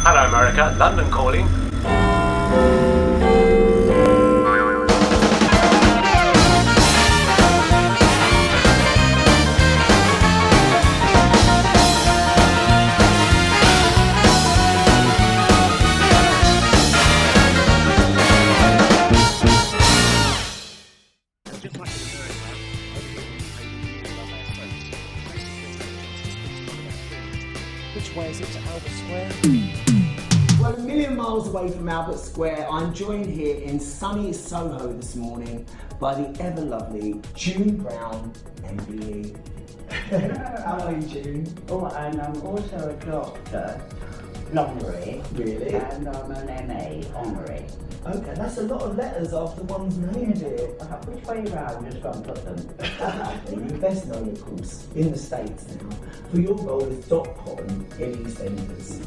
Hello, America. London calling. Which way is it to Albert Square? Well, a million miles away from Albert Square, I'm joined here in sunny Soho this morning by the ever-lovely June Brown, MBE. How are you, June? Oh, and I'm also a doctor, honorary. Really? And I'm an MA, honorary. Okay, that's a lot of letters after one's name, dear. Which way round just one put them? You're best known, of course, in the States now, for your role as Doc Cotton in Eastenders.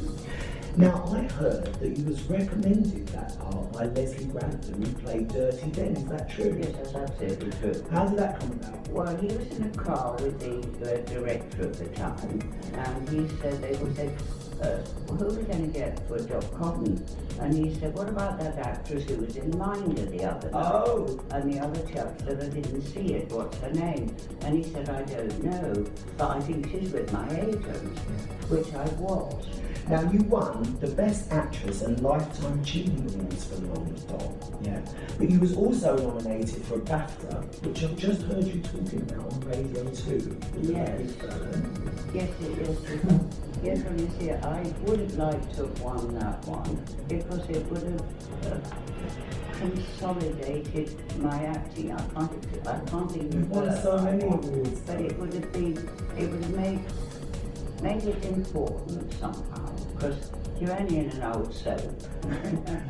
Now, I heard that you was recommended that part by Leslie Grantham, who played Dirty Den. Is that true? Yes, that's absolutely true. How did that come about? Well, he was in a car with the director at the time, and he said, they all said, who are we going to get for Doc Cotton? And he said, what about that actress who was in Minder the other night? Oh! And the other chap said, I didn't see it, what's her name? And he said, I don't know, but I think she's with my agent, which I was. Now, you won the Best Actress and Lifetime Achievement Awards for the role of Doc, yeah. But you was also nominated for a BAFTA, which I've just heard you talking about on Radio 2. Yes. Yes, it is. Yes, well, you see, I would have liked to have won that one because it would have consolidated my acting. I can't even. You've won so many awards, but it would have made it important somehow because you're only in an old soap. You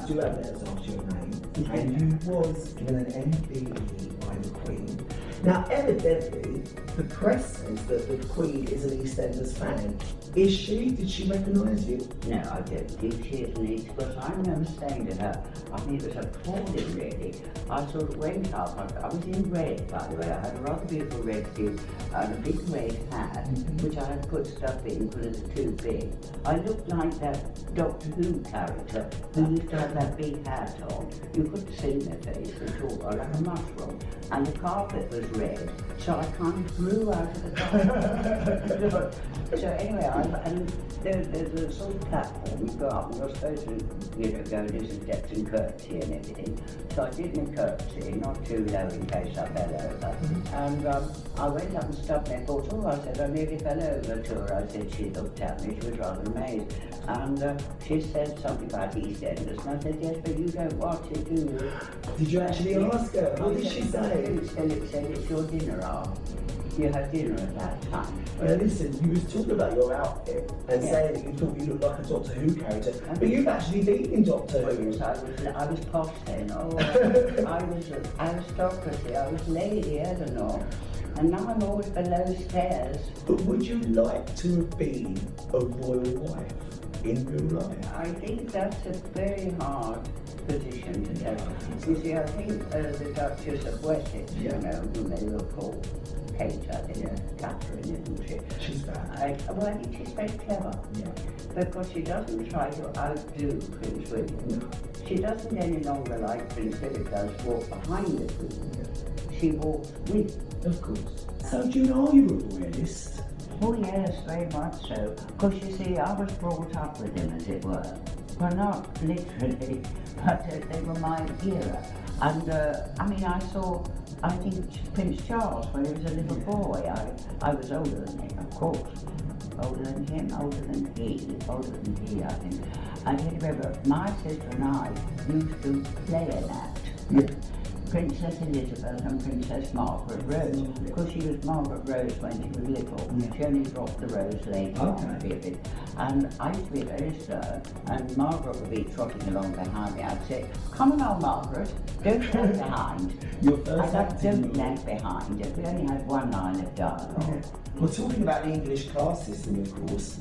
do have letters after your name, and you was given an MBE by the Queen. Now, evidently, the press says that the Queen is an Eastenders fan. Is she? Did she recognise you? No, I don't think she is an East, because I remember saying to her, I mean, it was appalling, really. I sort of went up, I was in red, by the way. I had a rather beautiful red suit and a big red hat, which I had put stuff in because it was too big. I looked like that Doctor Who character who used to have that big hat on. You couldn't see their face at all, like a mushroom. And the carpet was red, so I kind of grew out of the carpet. So anyway, and there's a sort of platform, you go up and you're supposed to, go and do some steps and curtsy and everything. So I did my curtsy, not too low in case I fell over. And I went up and stubbed my foot. Oh, I said, I nearly fell over to her. I said, she looked at me, she was rather amazed. And she said something about Eastenders, and I said, yes, but you don't watch it, do you? Did you actually ask her? What did she say? It said, it's your dinner hour. You had dinner at that time. Well, listen, you was talking about your outfit and saying that you thought you looked like a Doctor Who character, but you've actually been in Doctor Who. Yes, I was posh then. Oh, I was aristocracy. I was Lady Eleanor, and now I'm always below stairs. But would you like to have been a royal wife in real life? I think that's a very hard position to take. You see, I think the Duchess of Wessex, whom they will call Kate, I think, Catherine, isn't she? She's bad. I think she's very clever. Yeah. Because she doesn't try to outdo Prince William. No. She doesn't any longer, like Prince Philip does, walk behind the Queen. Yeah. She walks with. Of course. So, June, are you a royalist? Oh yes, very much so. Because you see, I was brought up with him, as it were. Well, not literally, but they were my era. And I think Prince Charles, when he was a little boy, I was older than him, of course. Older than him, older than he, I think. And you remember, my sister and I used to play an act. Yeah. Princess Elizabeth and Princess Margaret Rose, because she was Margaret Rose when she was little. Yeah. She only dropped the rose later on, really. And I used to be very stern, and Margaret would be trotting along behind me. I'd say, come along, Margaret, don't lag behind. Your first don't lag behind. We only had one line of dialogue. Okay. Well, talking about the English class system, of course,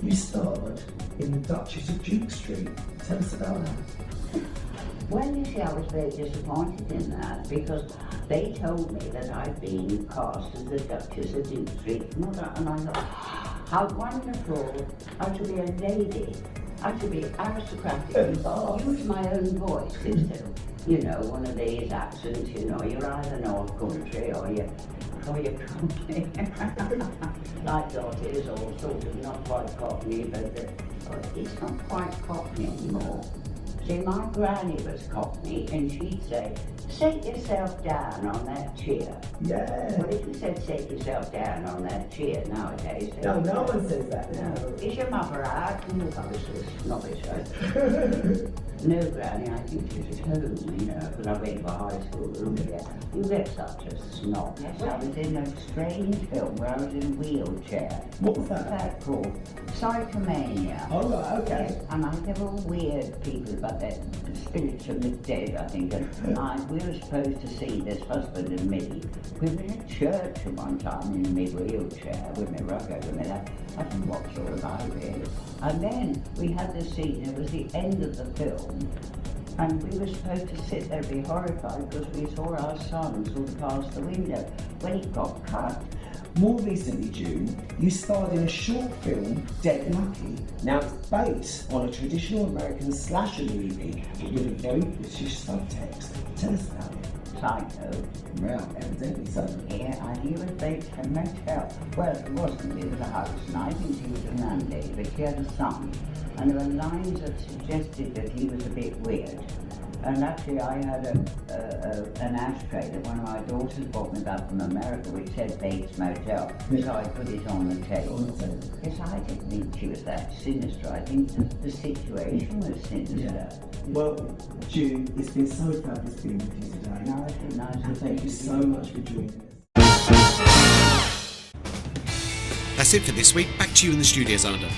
you starred in the Duchess of Duke Street. Tell us about that. Well, you see, I was very disappointed in that because they told me that I'd been cast as the Duchess of Duke Street, and I thought, how wonderful, I should be a lady. had to be aristocratic and use my own voice instead of, you know, one of these accents, you know, you're either North Country or you're Cockney. Like that is all sort of not quite Cockney, but it's not quite Cockney anymore. See, my granny was Cockney, and she'd say, "Sit yourself down on that chair." Yeah. Well, if you said, "Sit yourself down on that chair" nowadays... No, no one says that now. Is your mother out? Obviously, snobbish, right? No, Granny, I think she's at home, you know, because I went to a high school room here. You get such a snob. Yes, I was in a strange film where I was in a wheelchair. What was What's that? that called? Psychomania. Oh, right, okay. Yes, and they were all weird people, but they're spirits of the dead, I think. And we were supposed to see this husband and me. We were in a church at one time in my wheelchair with my rugger and that. I don't know what sort of I really. And then we had this scene, it was the end of the film, and we were supposed to sit there and be horrified because we saw our son sort of past the window when he got cut. More recently, June, you starred in a short film, Dead Lucky. Now it's based on a traditional American slasher movie with a very British subtext. Tell us about it. Psycho. Well, evidently so. Yeah, and he was based in a motel. Well, it wasn't, it was a house, and I think she was a landlady, but she had a son. And there were lines that suggested that he was a bit weird. And actually, I had an ashtray that one of my daughters bought me back from America, which said Bates Motel. So I put it on the table. Yes, I didn't think she was that sinister. I think the situation was sinister. Yeah. Well, June, it's been so fabulous being with you today. No, it's been nice. And thank you so much for joining us. That's it for this week. Back to you in the studio, Xander.